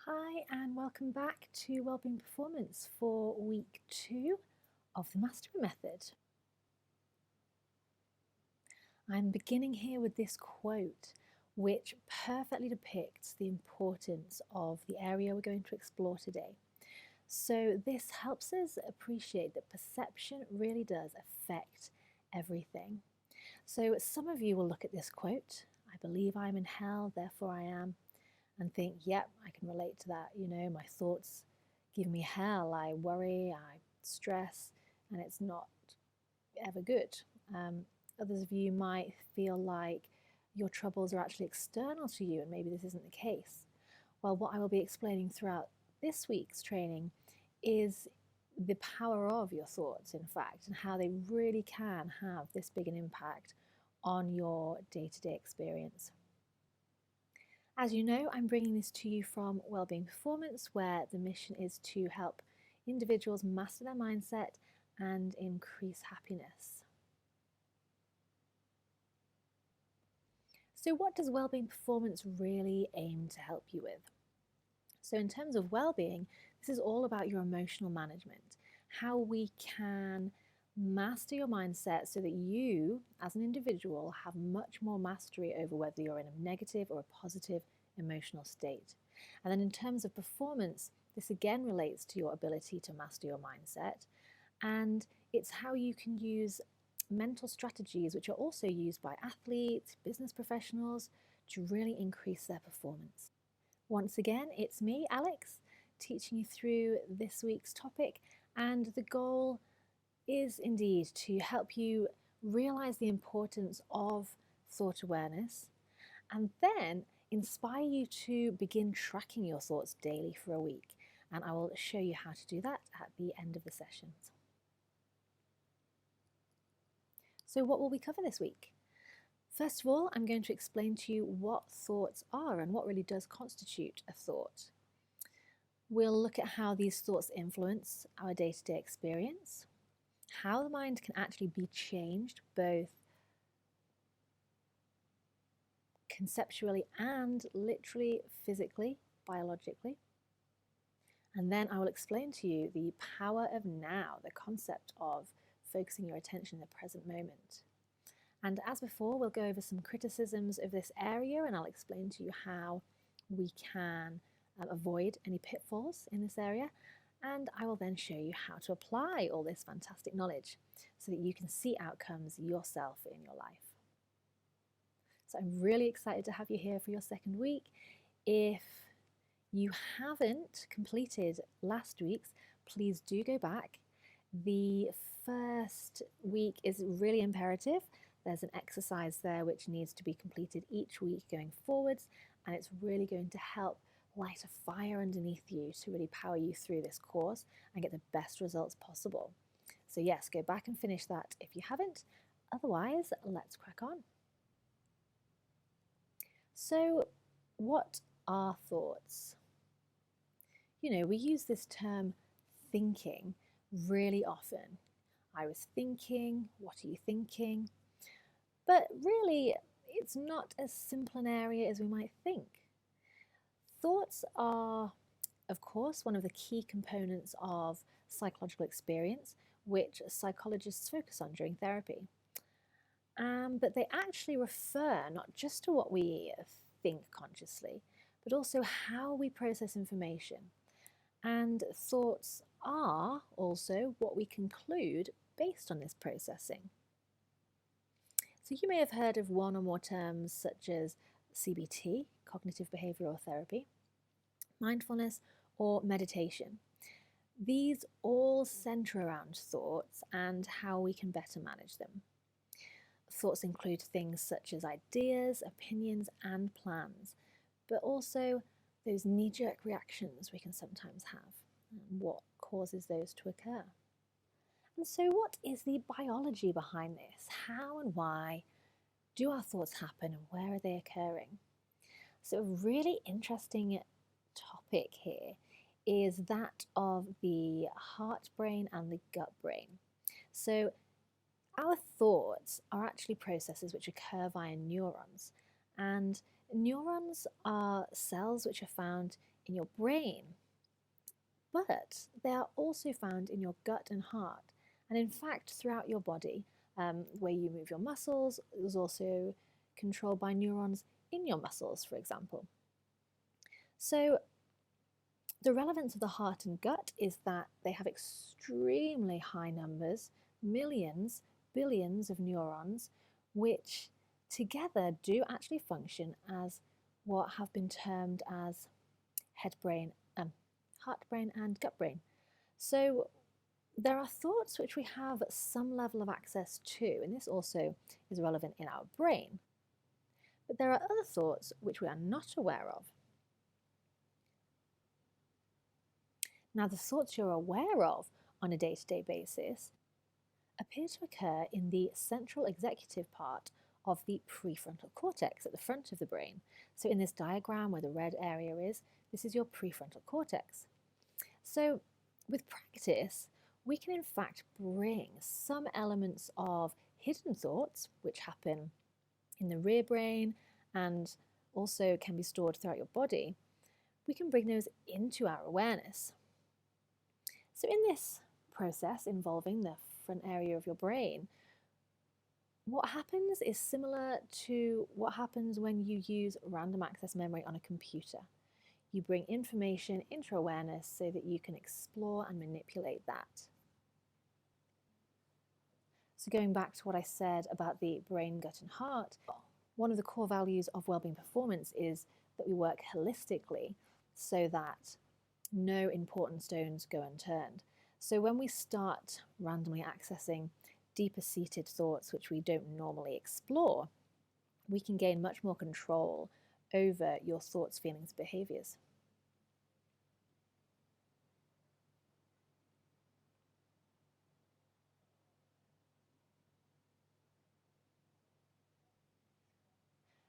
Hi, and welcome back to Wellbeing Performance for week 2 of the Mastery Method. I'm beginning here with this quote, which perfectly depicts the importance of the area we're going to explore today. So, this helps us appreciate that perception really does affect everything. So, some of you will look at this quote, I believe I'm in hell, therefore I am, and think, yep, I can relate to that. You know, my thoughts give me hell. I worry, I stress, and it's not ever good. Others of you might feel like your troubles are actually external to you, and maybe this isn't the case. Well, what I will be explaining throughout this week's training is the power of your thoughts, in fact, and how they really can have this big an impact on your day-to-day experience. As you know, I'm bringing this to you from Wellbeing Performance, where the mission is to help individuals master their mindset and increase happiness. So, what does Wellbeing Performance really aim to help you with? So, in terms of well-being, this is all about your emotional management, how we can master your mindset so that you, as an individual, have much more mastery over whether you're in a negative or a positive emotional state. And then in terms of performance, this again relates to your ability to master your mindset, and it's how you can use mental strategies which are also used by athletes, business professionals, to really increase their performance. Once again, it's me, Alex, teaching you through this week's topic, and the goal is indeed to help you realize the importance of thought awareness and then inspire you to begin tracking your thoughts daily for a week. And I will show you how to do that at the end of the sessions. So, what will we cover this week? First of all, I'm going to explain to you what thoughts are and what really does constitute a thought. We'll look at how these thoughts influence our day-to-day experience, how the mind can actually be changed both conceptually and literally, physically, biologically. And then I will explain to you the power of now, the concept of focusing your attention in the present moment. And as before, we'll go over some criticisms of this area, and I'll explain to you how we can avoid any pitfalls in this area. And I will then show you how to apply all this fantastic knowledge so that you can see outcomes yourself in your life. So I'm really excited to have you here for your second week. If you haven't completed last week's, please do go back. The first week is really imperative. There's an exercise there which needs to be completed each week going forwards, and it's really going to help light a fire underneath you to really power you through this course and get the best results possible. So yes, go back and finish that if you haven't. Otherwise, let's crack on. So, what are thoughts? You know, we use this term thinking really often. I was thinking, what are you thinking? But really, it's not as simple an area as we might think. Thoughts are, of course, one of the key components of psychological experience, which psychologists focus on during therapy. But they actually refer not just to what we think consciously, but also how we process information. And thoughts are also what we conclude based on this processing. So you may have heard of one or more terms such as CBT, cognitive behavioral therapy, mindfulness, or meditation. These all center around thoughts and how we can better manage them. Thoughts include things such as ideas, opinions, and plans, but also those knee-jerk reactions we can sometimes have and what causes those to occur. And so what is the biology behind this? How and why do our thoughts happen and where are they occurring? So a really interesting topic here is that of the heart brain and the gut brain. So our thoughts are actually processes which occur via neurons, and Neurons are cells which are found in your brain, but they are also found in your gut and heart, and in fact throughout your body. Where you move your muscles is also controlled by neurons in your muscles, for example. So the relevance of the heart and gut is that they have extremely high numbers, millions, billions of neurons, which together do actually function as what have been termed as head brain, heart brain, and gut brain. So there are thoughts which we have some level of access to, and this also is relevant in our brain. But there are other thoughts which we are not aware of. Now, the thoughts you're aware of on a day-to-day basis appear to occur in the central executive part of the prefrontal cortex at the front of the brain. So in this diagram where the red area is, this is your prefrontal cortex. So with practice, we can in fact bring some elements of hidden thoughts, which happen in the rear brain and also can be stored throughout your body, we can bring those into our awareness. So in this process involving the front area of your brain, what happens is similar to what happens when you use random access memory on a computer. You bring information into awareness so that you can explore and manipulate that. So going back to what I said about the brain, gut and heart, one of the core values of wellbeing performance is that we work holistically so that no important stones go unturned. So when we start randomly accessing deeper seated thoughts which we don't normally explore, we can gain much more control over your thoughts, feelings, behaviors.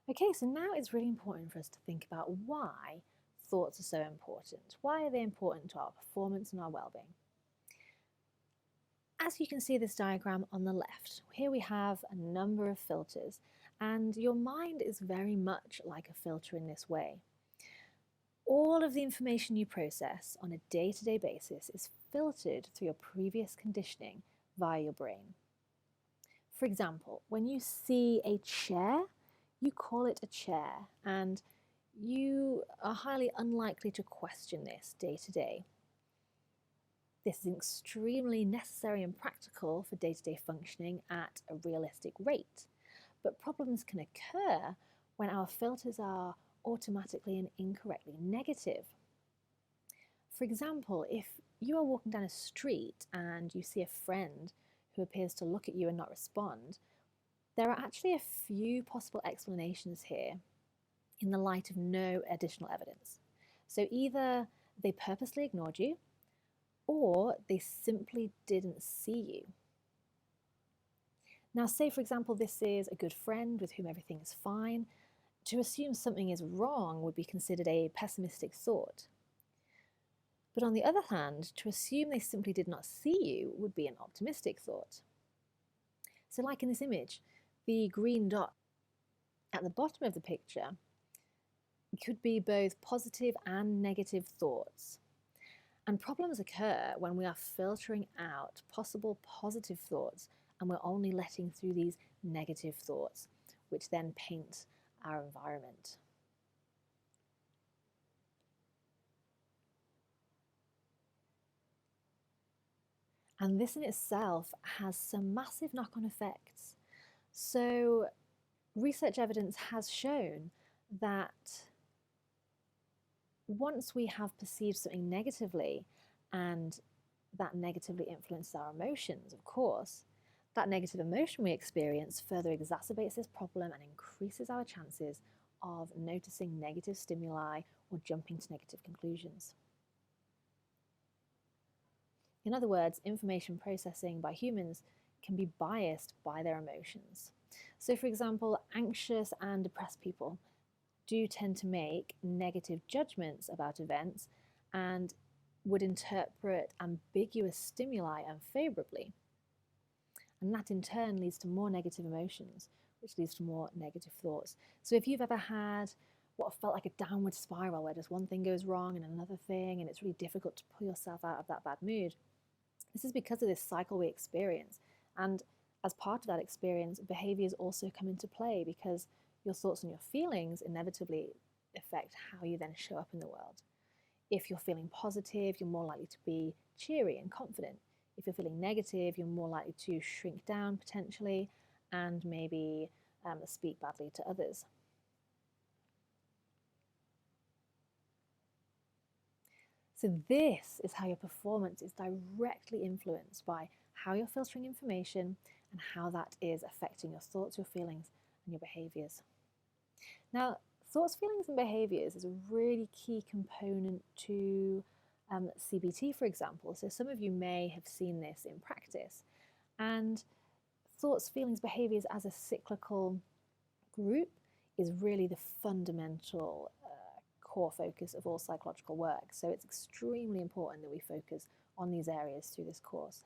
Okay, so now it's really important for us to think about why thoughts are so important. Why are they important to our performance and our well-being? As you can see this diagram on the left, here we have a number of filters, and your mind is very much like a filter in this way. All of the information you process on a day-to-day basis is filtered through your previous conditioning via your brain. For example, when you see a chair, you call it a chair, and you are highly unlikely to question this day to day. This is extremely necessary and practical for day-to-day functioning at a realistic rate. But problems can occur when our filters are automatically and incorrectly negative. For example, if you are walking down a street and you see a friend who appears to look at you and not respond, there are actually a few possible explanations here in the light of no additional evidence. So either they purposely ignored you, or they simply didn't see you. Now, say for example, this is a good friend with whom everything is fine. To assume something is wrong would be considered a pessimistic thought. But on the other hand, to assume they simply did not see you would be an optimistic thought. So like in this image, the green dot at the bottom of the picture could be both positive and negative thoughts. And problems occur when we are filtering out possible positive thoughts and we're only letting through these negative thoughts, which then paint our environment. And this in itself has some massive knock-on effects. So research evidence has shown that once we have perceived something negatively and that negatively influences our emotions, of course, that negative emotion we experience further exacerbates this problem and increases our chances of noticing negative stimuli or jumping to negative conclusions. In other words, information processing by humans can be biased by their emotions. So for example, anxious and depressed people do tend to make negative judgments about events and would interpret ambiguous stimuli unfavorably. And that in turn leads to more negative emotions, which leads to more negative thoughts. So if you've ever had what felt like a downward spiral where just one thing goes wrong and another thing, and it's really difficult to pull yourself out of that bad mood. This is because of this cycle we experience. And as part of that experience, behaviors also come into play because your thoughts and your feelings inevitably affect how you then show up in the world. If you're feeling positive, you're more likely to be cheery and confident. If you're feeling negative, you're more likely to shrink down potentially and maybe speak badly to others. So this is how your performance is directly influenced by how you're filtering information and how that is affecting your thoughts, your feelings, and your behaviors. Now, thoughts, feelings, and behaviors is a really key component to CBT, for example. So some of you may have seen this in practice. And thoughts, feelings, behaviors as a cyclical group is really the fundamental core focus of all psychological work. So it's extremely important that we focus on these areas through this course.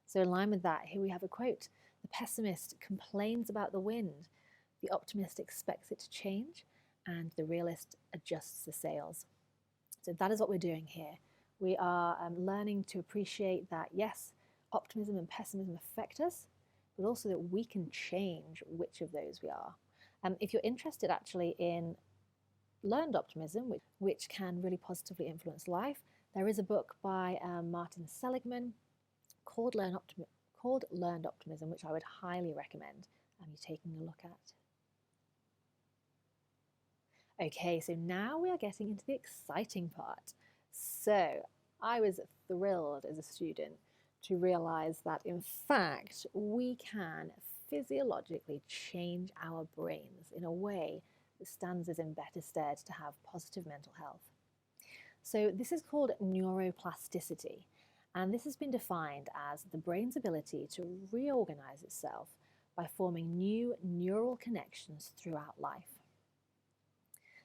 So in line with that, here we have a quote. The pessimist complains about the wind, the optimist expects it to change, and the realist adjusts the sails. So that is what we're doing here. We are learning to appreciate that, yes, optimism and pessimism affect us, but also that we can change which of those we are. If you're interested actually in learned optimism, which can really positively influence life, there is a book by Martin Seligman called Learned Optimism, which I would highly recommend you taking a look at. Okay, so now we are getting into the exciting part. So I was thrilled as a student to realize that in fact we can physiologically change our brains in a way that stands us in better stead to have positive mental health. So this is called neuroplasticity, and this has been defined as the brain's ability to reorganize itself by forming new neural connections throughout life.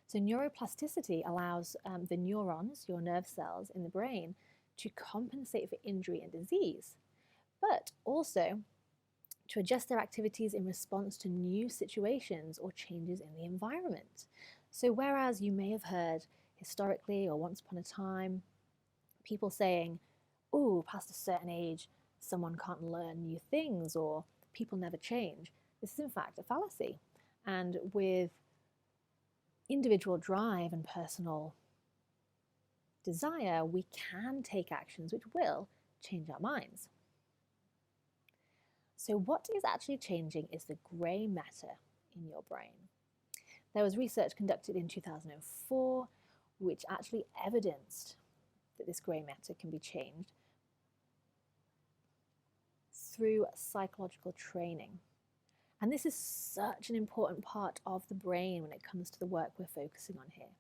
So neuroplasticity allows the neurons, your nerve cells in the brain, to compensate for injury and disease, but also to adjust their activities in response to new situations or changes in the environment. So whereas you may have heard historically or once upon a time people saying, oh, past a certain age, someone can't learn new things or people never change, this is in fact a fallacy. And with individual drive and personal desire, we can take actions which will change our minds. So what is actually changing is the grey matter in your brain. There was research conducted in 2004 which actually evidenced that this grey matter can be changed through psychological training. And this is such an important part of the brain when it comes to the work we're focusing on here,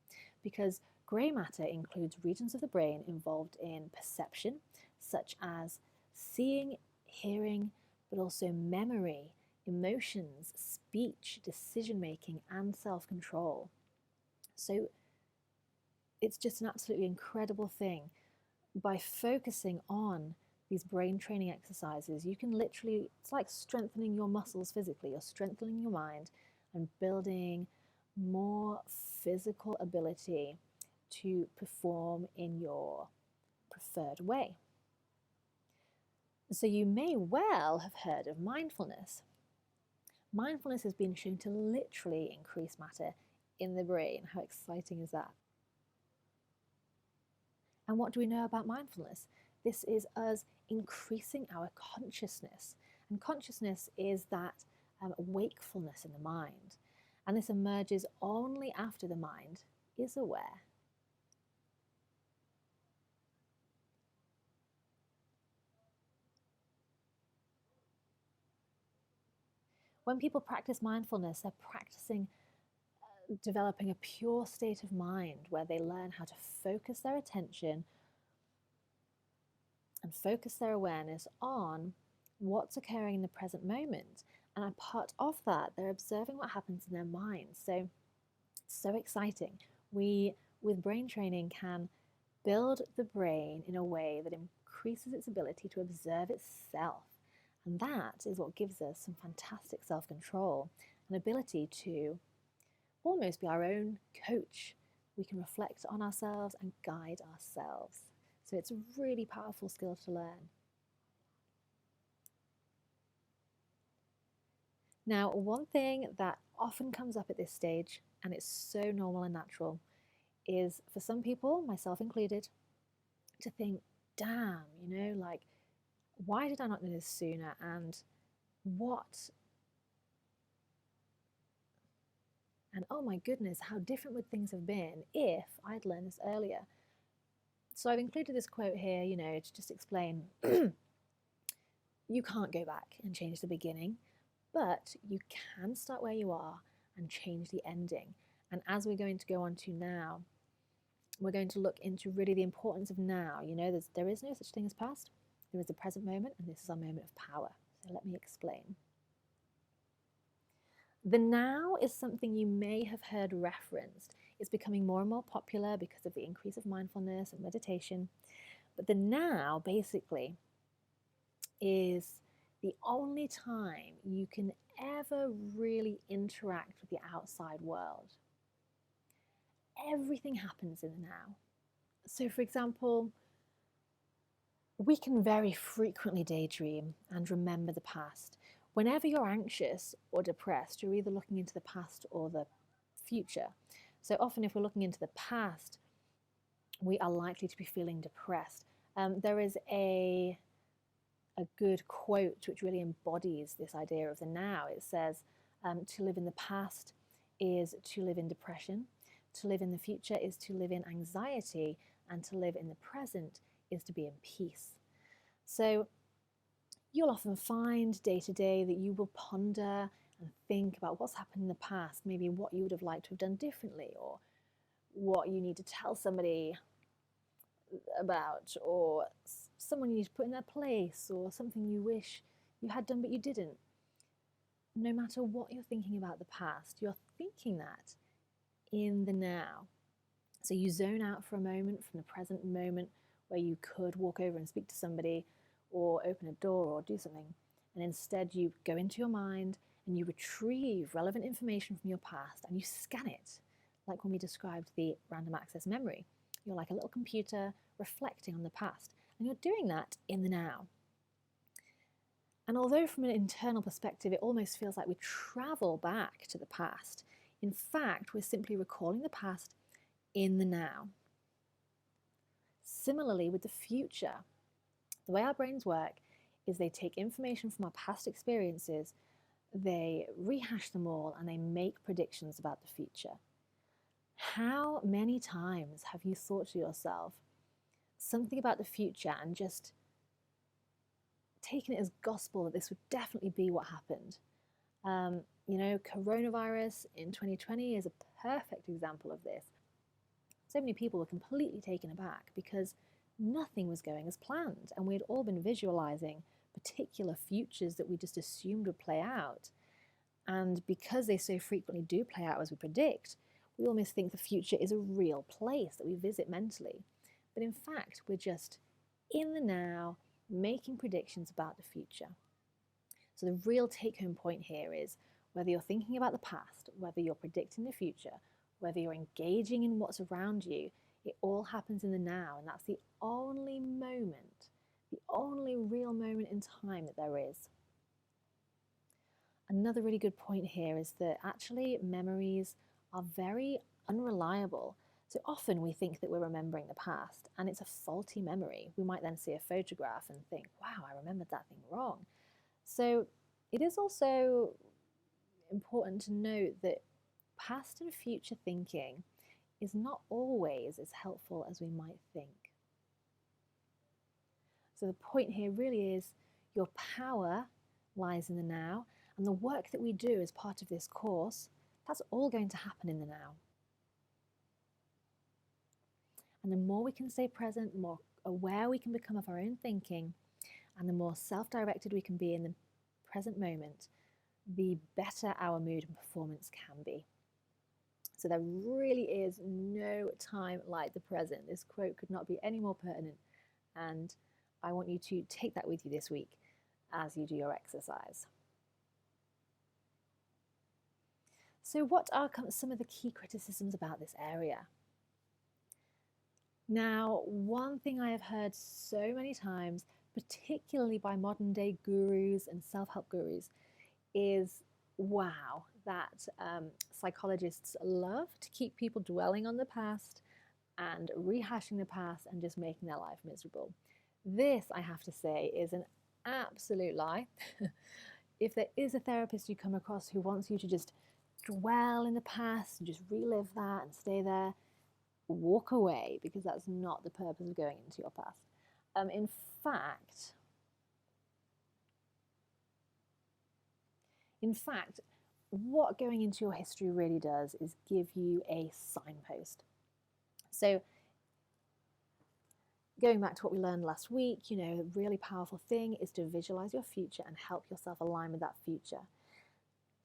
because grey matter includes regions of the brain involved in perception, such as seeing, hearing, but also memory, emotions, speech, decision-making, and self-control. So it's just an absolutely incredible thing. By focusing on these brain training exercises, you can literally, it's like strengthening your muscles physically, you're strengthening your mind and building more physical ability to perform in your preferred way. So you may well have heard of mindfulness. Mindfulness has been shown to literally increase matter in the brain. How exciting is that? And what do we know about mindfulness? This is us increasing our consciousness. And consciousness is that wakefulness in the mind. And this emerges only after the mind is aware. When people practice mindfulness, they're practicing developing a pure state of mind where they learn how to focus their attention and focus their awareness on what's occurring in the present moment. And as part of that, they're observing what happens in their minds. So it's so exciting. We, with brain training, can build the brain in a way that increases its ability to observe itself. And that is what gives us some fantastic self-control an ability to almost be our own coach. We can reflect on ourselves and guide ourselves. So it's a really powerful skill to learn. Now, one thing that often comes up at this stage, and it's so normal and natural, is for some people, myself included, to think, damn, like, why did I not know this sooner? And oh my goodness, how different would things have been if I'd learned this earlier? So I've included this quote here, to just explain you can't go back and change the beginning, but you can start where you are and change the ending. And as we're going to go on to now, we're going to look into really the importance of now. There is no such thing as past. There is the present moment, and this is our moment of power. So let me explain. The now is something you may have heard referenced. It's becoming more and more popular because of the increase of mindfulness and meditation. But the now, basically, is the only time you can ever really interact with the outside world. Everything happens in the now. So, for example, we can very frequently daydream and remember the past. Whenever you're anxious or depressed, you're either looking into the past or the future. So often if we're looking into the past, we are likely to be feeling depressed. There is a good quote which really embodies this idea of the now. It says, to live in the past is to live in depression, to live in the future is to live in anxiety, and to live in the present is to be in peace. So you'll often find day to day that you will ponder and think about what's happened in the past, maybe what you would have liked to have done differently, or what you need to tell somebody about, or someone you need to put in their place, or something you wish you had done but you didn't. No matter what you're thinking about the past, you're thinking that in the now. So you zone out for a moment from the present moment where you could walk over and speak to somebody or open a door or do something, and instead you go into your mind and you retrieve relevant information from your past and you scan it, like when we described the random access memory. You're like a little computer reflecting on the past, and you're doing that in the now. And although from an internal perspective it almost feels like we travel back to the past, in fact we're simply recalling the past in the now. Similarly with the future, the way our brains work is they take information from our past experiences, they rehash them all, and they make predictions about the future. How many times have you thought to yourself something about the future and just taken it as gospel that this would definitely be what happened? Coronavirus in 2020 is a perfect example of this. So many people were completely taken aback because nothing was going as planned, and we had all been visualizing particular futures that we just assumed would play out. And because they so frequently do play out as we predict, we almost think the future is a real place that we visit mentally. But in fact, we're just in the now, making predictions about the future. So the real take-home point here is whether you're thinking about the past, whether you're predicting the future, whether you're engaging in what's around you, it all happens in the now, and that's the only moment, the only real moment in time that there is. Another really good point here is that actually memories are very unreliable. So often we think that we're remembering the past, and it's a faulty memory. We might then see a photograph and think, wow, I remembered that thing wrong. So it is also important to note that past and future thinking is not always as helpful as we might think. So the point here really is your power lies in the now, and the work that we do as part of this course, that's all going to happen in the now. And the more we can stay present, the more aware we can become of our own thinking, and the more self-directed we can be in the present moment, the better our mood and performance can be. So there really is no time like the present. This quote could not be any more pertinent, and I want you to take that with you this week as you do your exercise. So what are some of the key criticisms about this area? Now, one thing I have heard so many times, particularly by modern day gurus and self-help gurus, is wow, that psychologists love to keep people dwelling on the past and rehashing the past and just making their life miserable. This, I have to say, is an absolute lie. If there is a therapist you come across who wants you to just dwell in the past and just relive that and stay there, walk away, because that's not the purpose of going into your past. In fact, what going into your history really does is give you a signpost. So going back to what we learned last week, a really powerful thing is to visualize your future and help yourself align with that future.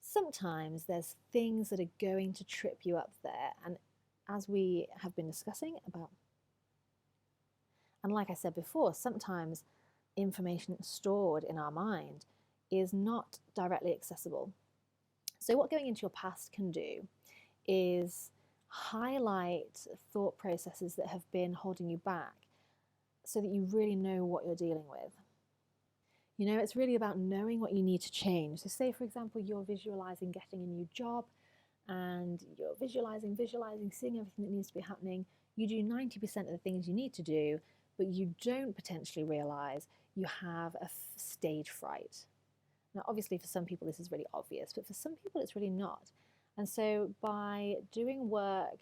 Sometimes there's things that are going to trip you up there, and as we have been discussing about, and like I said before, sometimes information stored in our mind is not directly accessible. So what going into your past can do is highlight thought processes that have been holding you back so that you really know what you're dealing with. It's really about knowing what you need to change. So say, for example, you're visualizing getting a new job and you're visualizing, seeing everything that needs to be happening. You do 90% of the things you need to do, but you don't potentially realize you have a stage fright. Now, obviously, for some people, this is really obvious, but for some people, it's really not. And so by doing work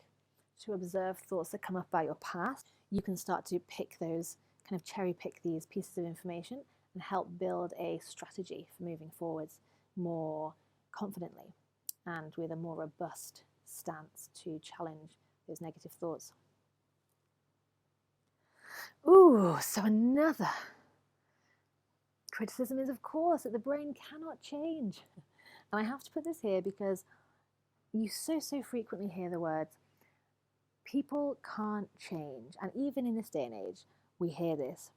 to observe thoughts that come up about your past, you can start to pick those, kind of cherry pick these pieces of information and help build a strategy for moving forwards more confidently and with a more robust stance to challenge those negative thoughts. Ooh, so another criticism is, of course, that the brain cannot change. And I have to put this here because you so frequently hear the words, people can't change. And even in this day and age, we hear this.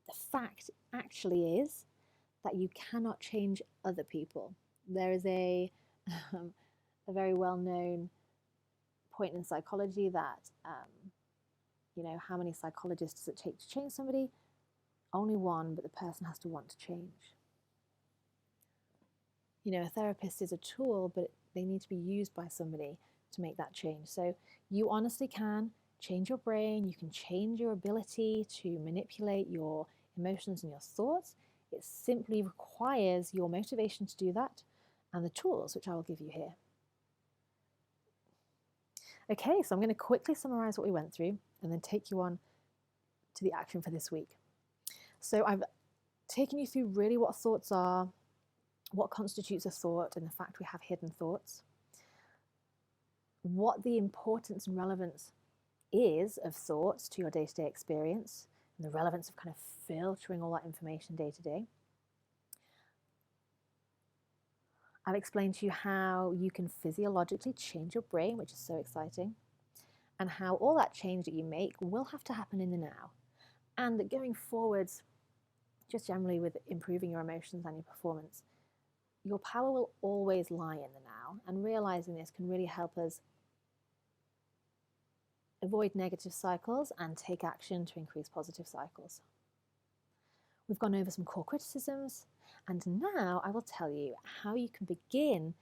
The fact actually is that you cannot change other people. There is a very well-known point in psychology that, how many psychologists does it take to change somebody? Only one, but the person has to want to change. A therapist is a tool, but they need to be used by somebody to make that change. So you honestly can change your brain, you can change your ability to manipulate your emotions and your thoughts. It simply requires your motivation to do that and the tools, which I will give you here. Okay, so I'm going to quickly summarize what we went through and then take you on to the action for this week. So I've taken you through really what thoughts are, what constitutes a thought, and the fact we have hidden thoughts, what the importance and relevance is of thoughts to your day-to-day experience, and the relevance of kind of filtering all that information day to day. I've explained to you how you can physiologically change your brain, which is so exciting, and how all that change that you make will have to happen in the now. And that going forwards, just generally with improving your emotions and your performance, your power will always lie in the now, and realizing this can really help us avoid negative cycles and take action to increase positive cycles. We've gone over some core criticisms, and now I will tell you how you can begin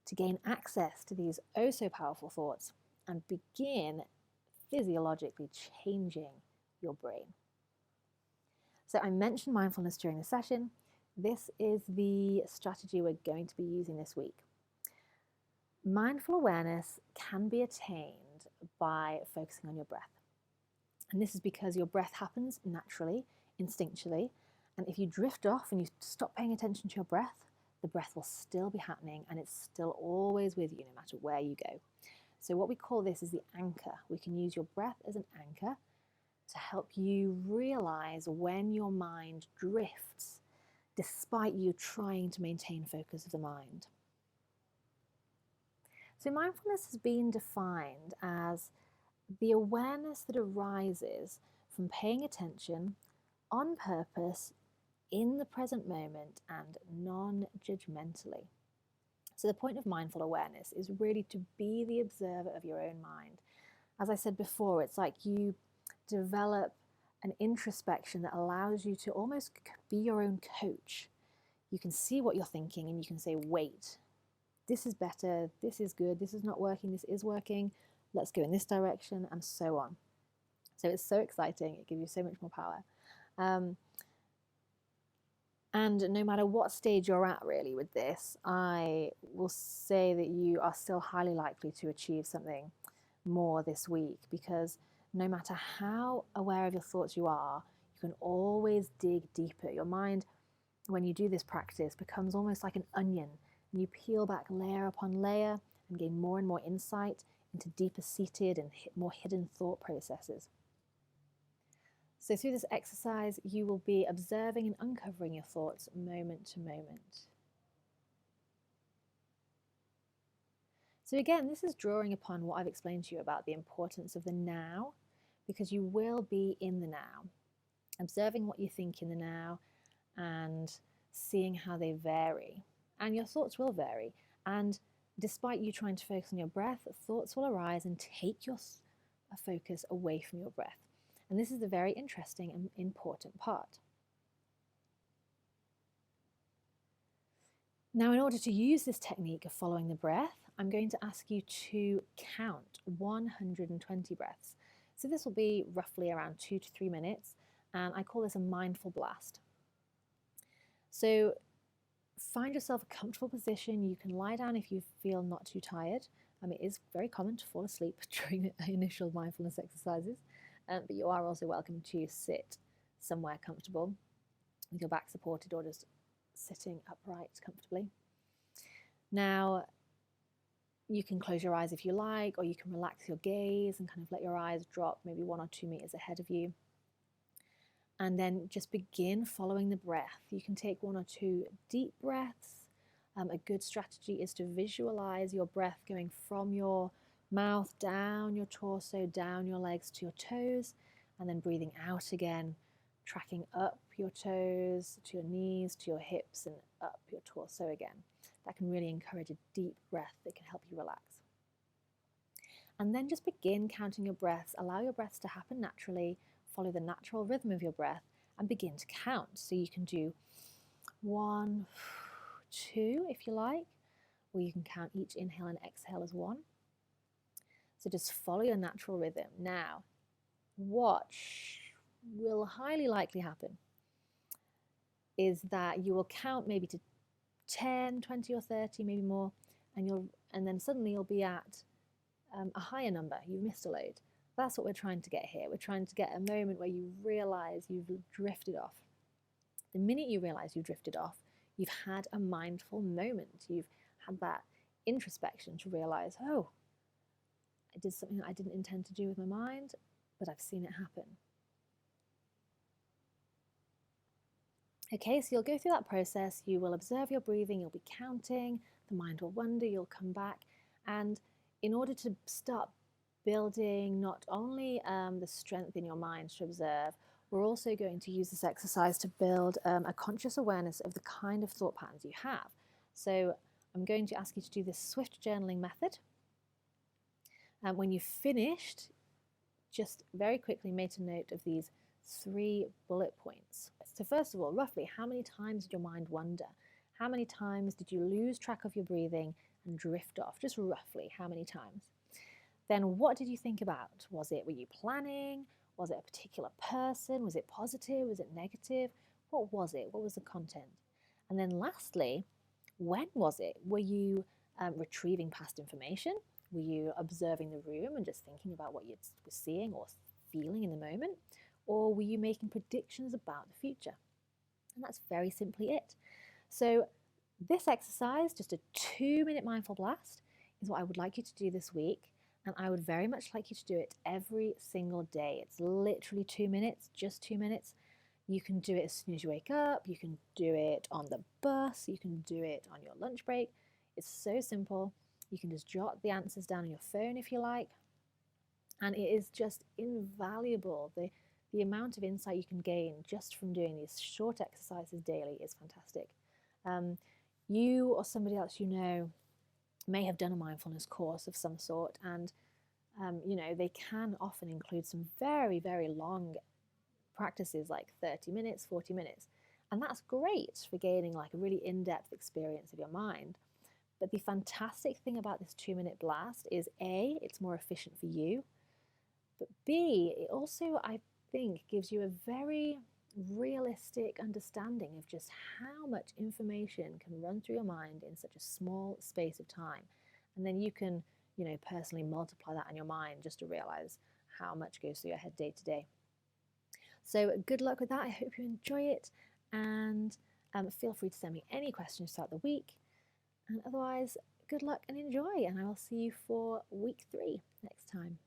to gain access to these oh so powerful thoughts and begin physiologically changing your brain. So I mentioned mindfulness during the session. This is the strategy we're going to be using this week. Mindful awareness can be attained by focusing on your breath. And this is because your breath happens naturally, instinctually, and if you drift off and you stop paying attention to your breath, the breath will still be happening and it's still always with you no matter where you go. So what we call this is the anchor. We can use your breath as an anchor to help you realize when your mind drifts despite you trying to maintain focus of the mind. So mindfulness has been defined as the awareness that arises from paying attention on purpose in the present moment and non-judgmentally. So the point of mindful awareness is really to be the observer of your own mind. As I said before, it's like you develop an introspection that allows you to almost be your own coach. You can see what you're thinking and you can say, wait, this is better, this is good, this is not working, this is working, let's go in this direction, and so on. So it's so exciting, it gives you so much more power. And no matter what stage you're at really with this, I will say that you are still highly likely to achieve something more this week, because no matter how aware of your thoughts you are, you can always dig deeper. Your mind, when you do this practice, becomes almost like an onion, and you peel back layer upon layer and gain more and more insight into deeper seated and more hidden thought processes. So through this exercise, you will be observing and uncovering your thoughts moment to moment. So again, this is drawing upon what I've explained to you about the importance of the now, because you will be in the now, observing what you think in the now and seeing how they vary. And your thoughts will vary. And despite you trying to focus on your breath, thoughts will arise and take your focus away from your breath. And this is the very interesting and important part. Now, in order to use this technique of following the breath, I'm going to ask you to count 120 breaths. So this will be roughly around 2 to 3 minutes, and I call this a mindful blast. So find yourself a comfortable position. You can lie down if you feel not too tired. It is very common to fall asleep during the initial mindfulness exercises. But you are also welcome to sit somewhere comfortable with your back supported or just sitting upright comfortably. Now, you can close your eyes if you like, or you can relax your gaze and kind of let your eyes drop maybe 1 or 2 meters ahead of you. And then just begin following the breath. You can take 1 or 2 deep breaths. A good strategy is to visualize your breath going from your mouth down your torso, down your legs to your toes, and then breathing out again, tracking up your toes to your knees, to your hips, and up your torso again. That can really encourage a deep breath that can help you relax. And then just begin counting your breaths. Allow your breaths to happen naturally, follow the natural rhythm of your breath, and begin to count. So you can do 1, 2 if you like, or you can count each inhale and exhale as 1. So just follow your natural rhythm. Now, what will highly likely happen is that you will count maybe to 10, 20 or 30, maybe more, and then suddenly you'll be at a higher number. You've missed a load. That's what we're trying to get here. We're trying to get a moment where you realize you've drifted off. The minute you realize you've drifted off, you've had a mindful moment. You've had that introspection to realize, oh, I did something I didn't intend to do with my mind, but I've seen it happen. Okay, so you'll go through that process, you will observe your breathing, you'll be counting, the mind will wander, you'll come back, and in order to start building not only the strength in your mind to observe, we're also going to use this exercise to build a conscious awareness of the kind of thought patterns you have. So I'm going to ask you to do this swift journaling method. And when you've finished, just very quickly make a note of these 3 bullet points. So first of all, roughly how many times did your mind wander? How many times did you lose track of your breathing and drift off? Just roughly, how many times? Then what did you think about? Were you planning? Was it a particular person? Was it positive? Was it negative? What was it? What was the content? And then lastly, when was it? Were you retrieving past information? Were you observing the room and just thinking about what you were seeing or feeling in the moment? Or were you making predictions about the future? And that's very simply it. So this exercise, just a 2-minute mindful blast, is what I would like you to do this week. And I would very much like you to do it every single day. It's literally 2 minutes, just 2 minutes. You can do it as soon as you wake up. You can do it on the bus. You can do it on your lunch break. It's so simple. You can just jot the answers down on your phone if you like. And it is just invaluable. The amount of insight you can gain just from doing these short exercises daily is fantastic. You or somebody else you know may have done a mindfulness course of some sort, and they can often include some very, very long practices, like 30 minutes, 40 minutes. And that's great for gaining like a really in-depth experience of your mind. But the fantastic thing about this 2-minute blast is A, it's more efficient for you, but B, it also, I think, gives you a very realistic understanding of just how much information can run through your mind in such a small space of time. And then you can, personally multiply that in your mind just to realize how much goes through your head day to day. So good luck with that. I hope you enjoy it, and feel free to send me any questions throughout the week. And otherwise, good luck and enjoy, and I will see you for week 3 next time.